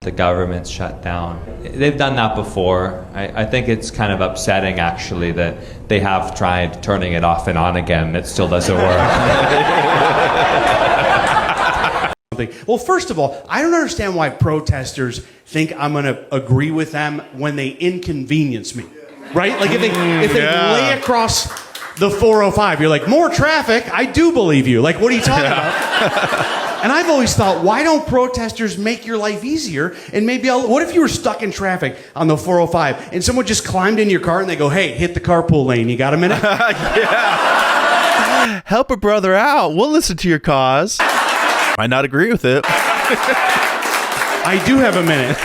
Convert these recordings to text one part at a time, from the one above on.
The government's shut down. They've done that before. I think it's kind of upsetting, actually, that they have tried turning it off and on again. It still doesn't work. Well, first of all, I don't understand why protesters think I'm going to agree with them when they inconvenience me, right? Like if they lay across the 405, you're like, more traffic? I do believe you. Like, what are you talking about? And I've always thought, why don't protesters make your life easier? And maybe what if you were stuck in traffic on the 405 and someone just climbed in your car and they go, hey, hit the carpool lane. You got a minute? Yeah. Help a brother out. We'll listen to your cause. Might not agree with it. I do have a minute.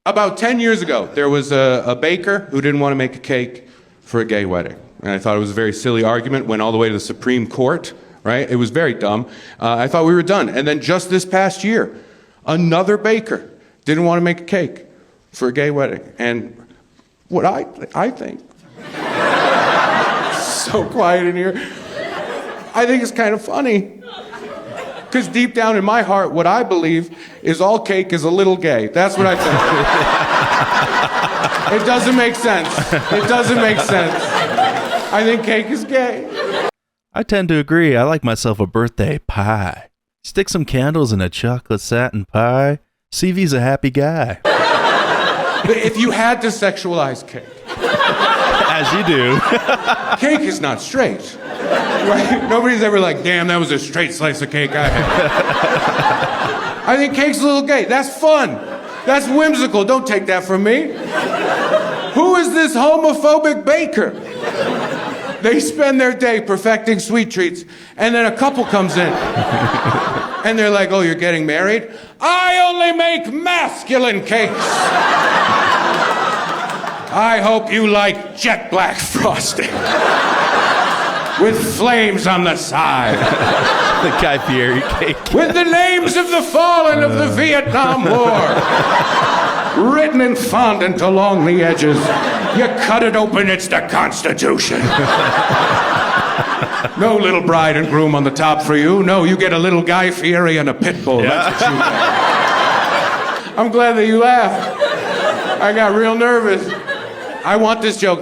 About 10 years ago, there was a baker who didn't want to make a cake for a gay wedding. And I thought it was a very silly argument, went all the way to the Supreme Court. Right? It was very dumb. I thought we were done. And then just this past year, another baker didn't want to make a cake for a gay wedding. And what I think, so quiet in here, I think it's kind of funny. Because deep down in my heart, what I believe is all cake is a little gay. That's what I think. It doesn't make sense. It doesn't make sense. I think cake is gay. I tend to agree. I like myself a birthday pie. Stick some candles in a chocolate satin pie. CV's a happy guy. But if you had to sexualize cake, as you do, cake is not straight, right? Nobody's ever like, damn, that was a straight slice of cake I had. I think cake's a little gay. That's fun. That's whimsical. Don't take that from me. Who is this homophobic baker? They spend their day perfecting sweet treats, and then a couple comes in, and they're like, oh, you're getting married? I only make masculine cakes. I hope you like jet black frosting with flames on the side. The Guy Fieri cake. With the names of the fallen of the Vietnam War written in fondant along the edges. You cut it open, it's the Constitution. No little bride and groom on the top for you. No, you get a little Guy Fieri and a pit bull. Yeah. That's what you get. I'm glad that you laughed. I got real nervous. I want this joke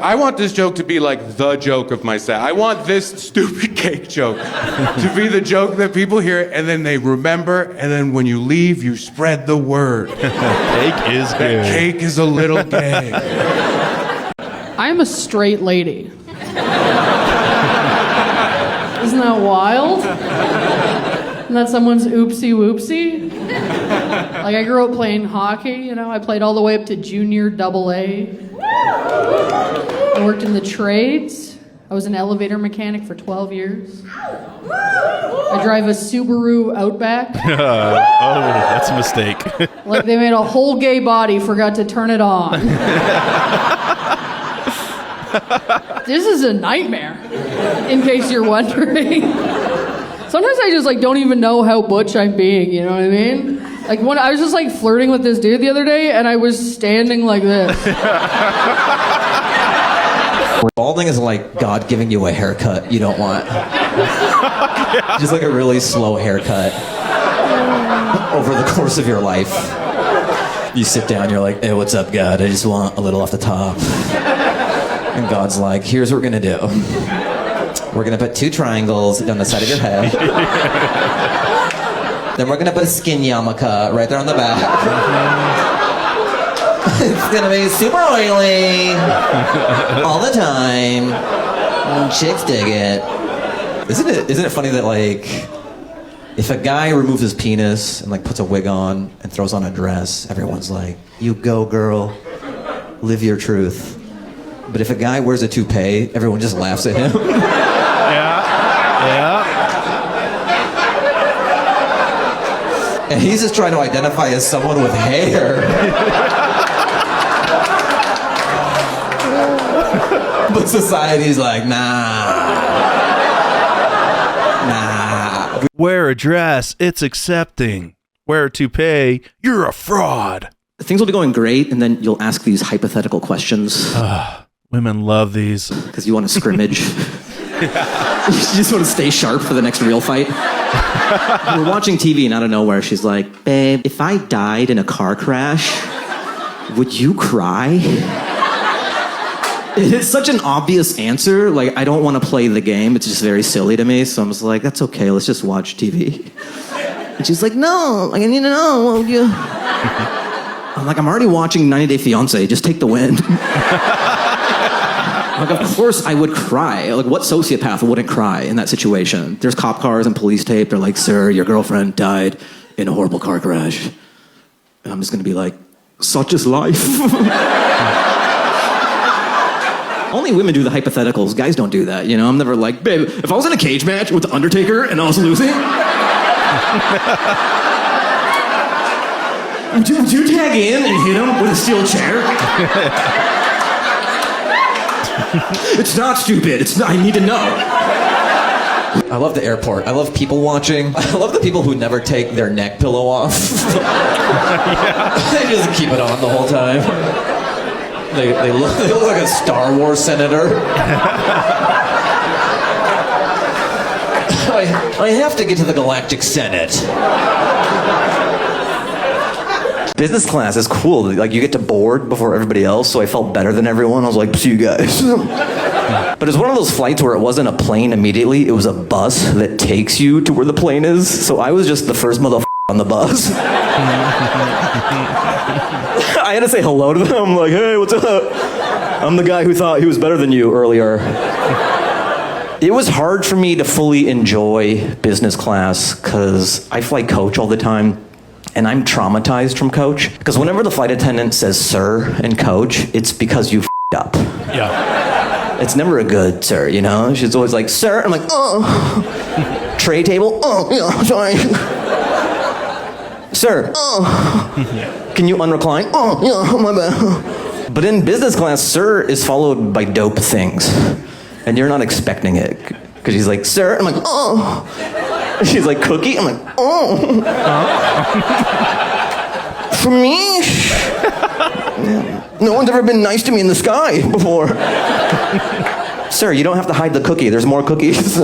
to be like the joke of my set. I want this stupid cake joke to be the joke that people hear and then they remember, and then when you leave, you spread the word. Cake is good. Cake is a little gay. I'm a straight lady. Isn't that wild? Isn't that someone's oopsie whoopsie? Like, I grew up playing hockey, you know, I played all the way up to junior AA. I worked in the trades. I was an elevator mechanic for 12 years. I drive a Subaru Outback. Oh, that's a mistake. Like, they made a whole gay body, forgot to turn it on. This is a nightmare, in case you're wondering. Sometimes I just don't even know how butch I'm being, you know what I mean? Like, when I was just flirting with this dude the other day, and I was standing like this. Balding is like God giving you a haircut you don't want. Just like a really slow haircut over the course of your life. You sit down, you're like, hey, what's up, God? I just want a little off the top. And God's like, here's what we're gonna do. We're gonna put 2 triangles down the side of your head. Then we're gonna put a skin yarmulke right there on the back. It's gonna be super oily all the time. Chicks dig it. Isn't it funny that if a guy removes his penis and puts a wig on and throws on a dress, everyone's like, you go girl, live your truth. But if a guy wears a toupee, everyone just laughs at him. Yeah. And he's just trying to identify as someone with hair. But society's like, nah. Wear a dress, it's accepting. Wear a toupee, you're a fraud. Things will be going great, and then you'll ask these hypothetical questions. Women love these. Because you want to scrimmage. You just want to stay sharp for the next real fight. We're watching TV and out of nowhere she's like, babe, if I died in a car crash, would you cry? It's such an obvious answer. Like, I don't want to play the game. It's just very silly to me. So I'm just like, that's okay. Let's just watch TV. And she's like, no, I need to know. What would you... I'm like, I'm already watching 90 Day Fiance. Just take the win. Like, of course I would cry. Like, what sociopath wouldn't cry in that situation? There's cop cars and police tape. They're like, sir, your girlfriend died in a horrible car crash. And I'm just going to be like, such is life. Only women do the hypotheticals. Guys don't do that, you know? I'm never like, babe, if I was in a cage match with The Undertaker and I was losing, would you tag in and hit him with a steel chair? It's not stupid. It's not, I need to know. I love the airport. I love people watching. I love the people who never take their neck pillow off. They just keep it on the whole time. They look like a Star Wars senator. I have to get to the Galactic Senate. Business class is cool. Like, you get to board before everybody else, so I felt better than everyone. I was like, see you guys. But it's one of those flights where it wasn't a plane immediately. It was a bus that takes you to where the plane is. So I was just the first motherfucker on the bus. I had to say hello to them. I'm like, hey, what's up? I'm the guy who thought he was better than you earlier. It was hard for me to fully enjoy business class because I fly coach all the time. And I'm traumatized from coach. Because whenever the flight attendant says sir and coach, it's because you f***ed up. Yeah. It's never a good sir, you know? She's always like, sir. I'm like, oh. Tray table? Oh, yeah, sorry. Sir, oh. Can you unrecline? Oh, yeah, my bad. But in business class, sir is followed by dope things. And you're not expecting it. Because she's like, sir. I'm like, oh. She's like, cookie? I'm like, oh. For me? Yeah. No one's ever been nice to me in the sky before. Sir, you don't have to hide the cookie. There's more cookies.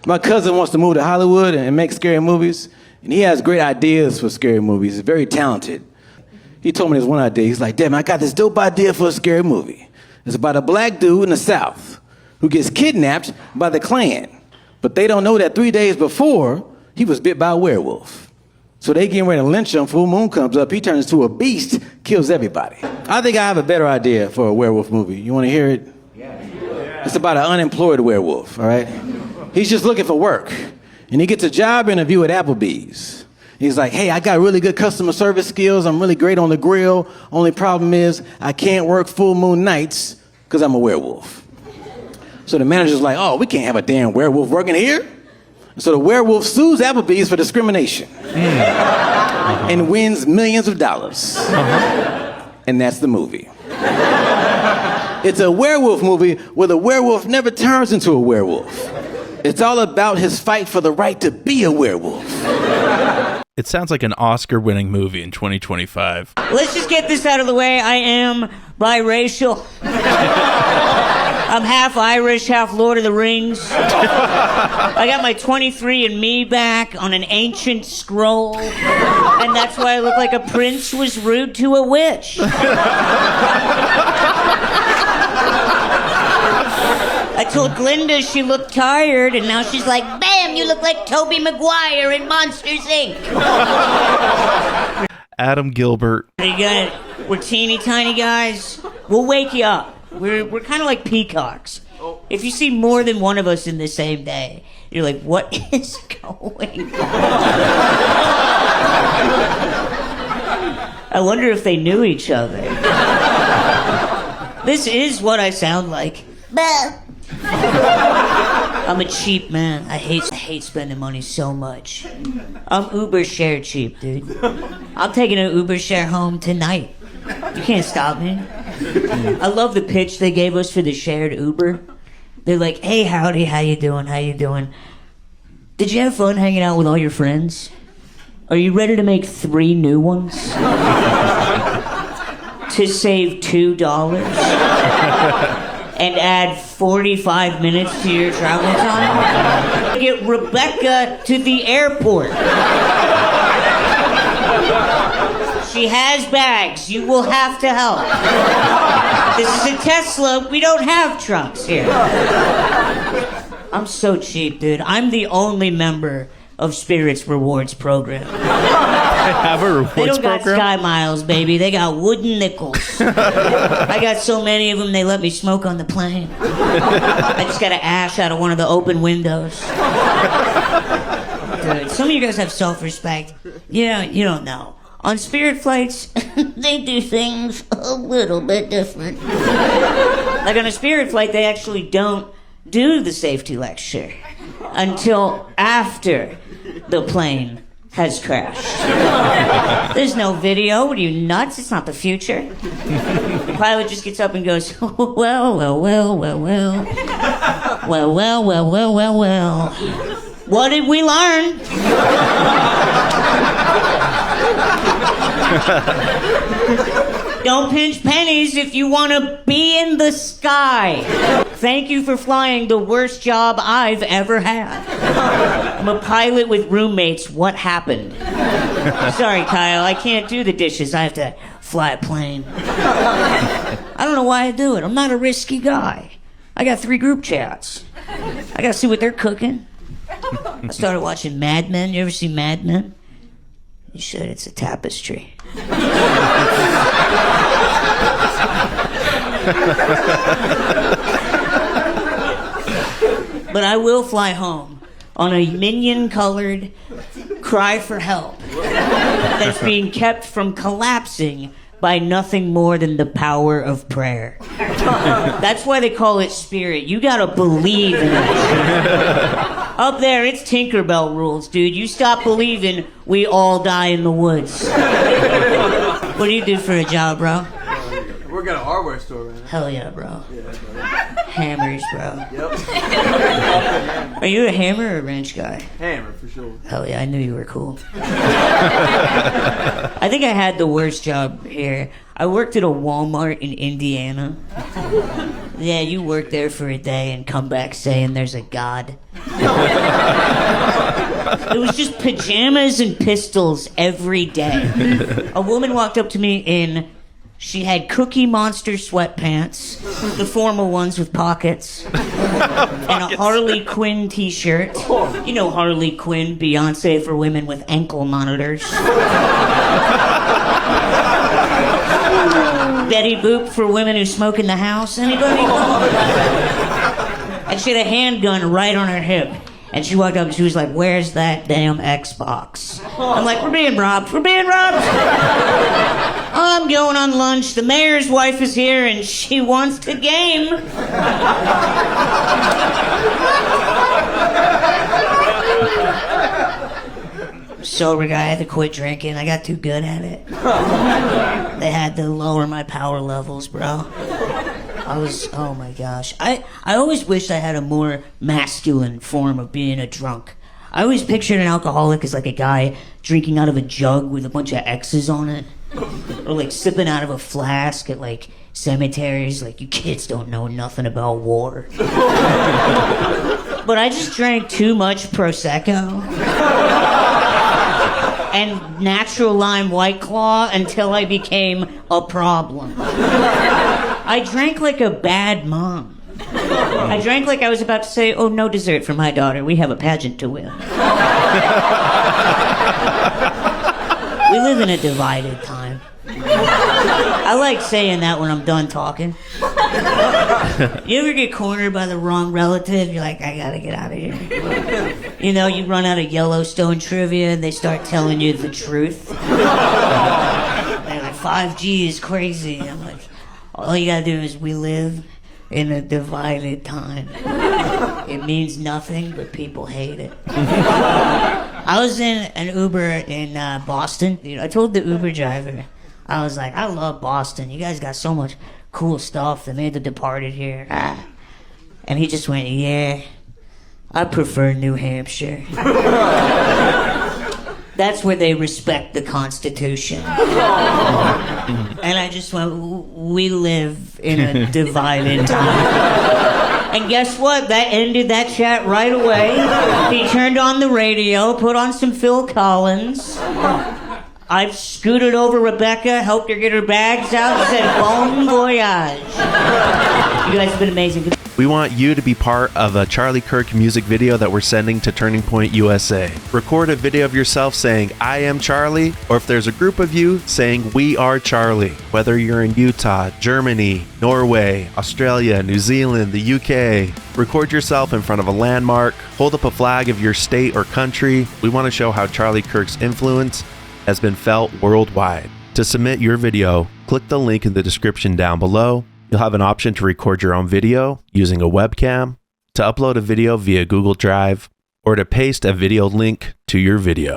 My cousin wants to move to Hollywood and make scary movies, and he has great ideas for scary movies. He's very talented. He told me this one idea. He's like, damn, I got this dope idea for a scary movie. It's about a black dude in the South who gets kidnapped by the Klan. But they don't know that 3 days before, he was bit by a werewolf. So they getting ready to lynch him. Full moon comes up. He turns into a beast, kills everybody. I think I have a better idea for a werewolf movie. You want to hear it? Yeah. It's about an unemployed werewolf, all right? He's just looking for work. And he gets a job interview at Applebee's. He's like, hey, I got really good customer service skills. I'm really great on the grill. Only problem is I can't work full moon nights because I'm a werewolf. So the manager's like, oh, we can't have a damn werewolf working here. So the werewolf sues Applebee's for discrimination and wins millions of dollars. And that's the movie. It's a werewolf movie where the werewolf never turns into a werewolf. It's all about his fight for the right to be a werewolf. It sounds like an Oscar-winning movie in 2025. Let's just get this out of the way. I am biracial. I'm half Irish, half Lord of the Rings. I got my 23andMe back on an ancient scroll. And that's why I look like a prince was rude to a witch. I told Glinda she looked tired, and now she's like, bam, you look like Tobey Maguire in Monsters, Inc. Adam Gilbert. You got it. We're teeny tiny guys. We'll wake you up. We're kind of like peacocks. If you see more than one of us in the same day, you're like, what is going on? I wonder if they knew each other. This is what I sound like. I'm a cheap man. I hate spending money so much. I'm Uber share cheap, dude. I'm taking an Uber share home tonight. You can't stop me. I love the pitch they gave us for the shared Uber. They're like, hey, howdy, how you doing? Did you have fun hanging out with all your friends? Are you ready to make 3 new ones? To save $2? and add 45 minutes to your travel time? Get Rebecca to the airport. She has bags. You will have to help. This is a Tesla. We don't have trucks here. I'm so cheap, dude. I'm the only member of Spirit's rewards program. They have a rewards They don't got program? Sky Miles, baby. They got wooden nickels. I got so many of them, they let me smoke on the plane. I just got an ash out of one of the open windows. Dude, some of you guys have self-respect. Yeah, you don't know. On Spirit flights, they do things a little bit different. Like on a Spirit flight, they actually don't do the safety lecture until after the plane has crashed. There's no video. What are you, nuts? It's not the future. The pilot just gets up and goes, well, well, well, well, well. Well, well, well, well, well, well. What did we learn? Don't pinch pennies if you want to be in the sky. Thank you for flying the worst job I've ever had. I'm a pilot with roommates. What happened? Sorry, Kyle, I can't do the dishes. I have to fly a plane. I don't know why I do it. I'm not a risky guy. I got 3 group chats. I got to see what they're cooking. I started watching Mad Men. You ever see Mad Men? You should. It's a tapestry. But I will fly home on a minion-colored cry for help that's being kept from collapsing by nothing more than the power of prayer. That's why they call it Spirit. You gotta believe in it. Up there, it's Tinkerbell rules, dude. You stop believing, we all die in the woods. What do you do for a job, bro? Work at a hardware store, man. Hell yeah, bro. Yeah, Hammers, bro. Yep. Are you a hammer or a wrench guy? Hammer, for sure. Hell yeah, I knew you were cool. I think I had the worst job here. I worked at a Walmart in Indiana. Yeah, you work there for a day and come back saying there's a God. It was just pajamas and pistols every day. A woman walked up to me she had Cookie Monster sweatpants, the formal ones with pockets, and a Harley Quinn t-shirt. You know Harley Quinn, Beyonce for women with ankle monitors. Betty Boop for women who smoke in the house. Anybody? And she had a handgun right on her hip. And she walked up and she was like, where's that damn Xbox? I'm like, we're being robbed. We're being robbed. I'm going on lunch. The mayor's wife is here and she wants to game. Sober guy, I had to quit drinking. I got too good at it. They had to lower my power levels, bro. Oh my gosh. I always wished I had a more masculine form of being a drunk. I always pictured an alcoholic as like a guy drinking out of a jug with a bunch of X's on it. Or like sipping out of a flask at like cemeteries. Like, you kids don't know nothing about war. But I just drank too much Prosecco. And natural lime White Claw until I became a problem. I drank like a bad mom. I drank like I was about to say, oh, no dessert for my daughter. We have a pageant to win. We live in a divided time. I like saying that when I'm done talking. You ever get cornered by the wrong relative? You're like, I gotta get out of here. You know, you run out of Yellowstone trivia and they start telling you the truth. They're like, 5G is crazy. I'm like, all you gotta do is we live in a divided time. It means nothing, but people hate it. I was in an Uber in Boston. I told the Uber driver, I was like, I love Boston. You guys got so much cool stuff. They made The Departed here. And he just went, yeah, I prefer New Hampshire. That's where they respect the Constitution. And I just went, we live in a divided time. And guess what? That ended that chat right away. He turned on the radio, put on some Phil Collins. I've scooted over Rebecca, helped her get her bags out, and said, bon voyage. You guys have been amazing. We want you to be part of a Charlie Kirk music video that we're sending to Turning Point USA. Record a video of yourself saying, I am Charlie, or if there's a group of you, saying, we are Charlie. Whether you're in Utah, Germany, Norway, Australia, New Zealand, the UK, record yourself in front of a landmark, hold up a flag of your state or country. We want to show how Charlie Kirk's influence has been felt worldwide. To submit your video, click the link in the description down below. You'll have an option to record your own video using a webcam, to upload a video via Google Drive, or to paste a video link to your video.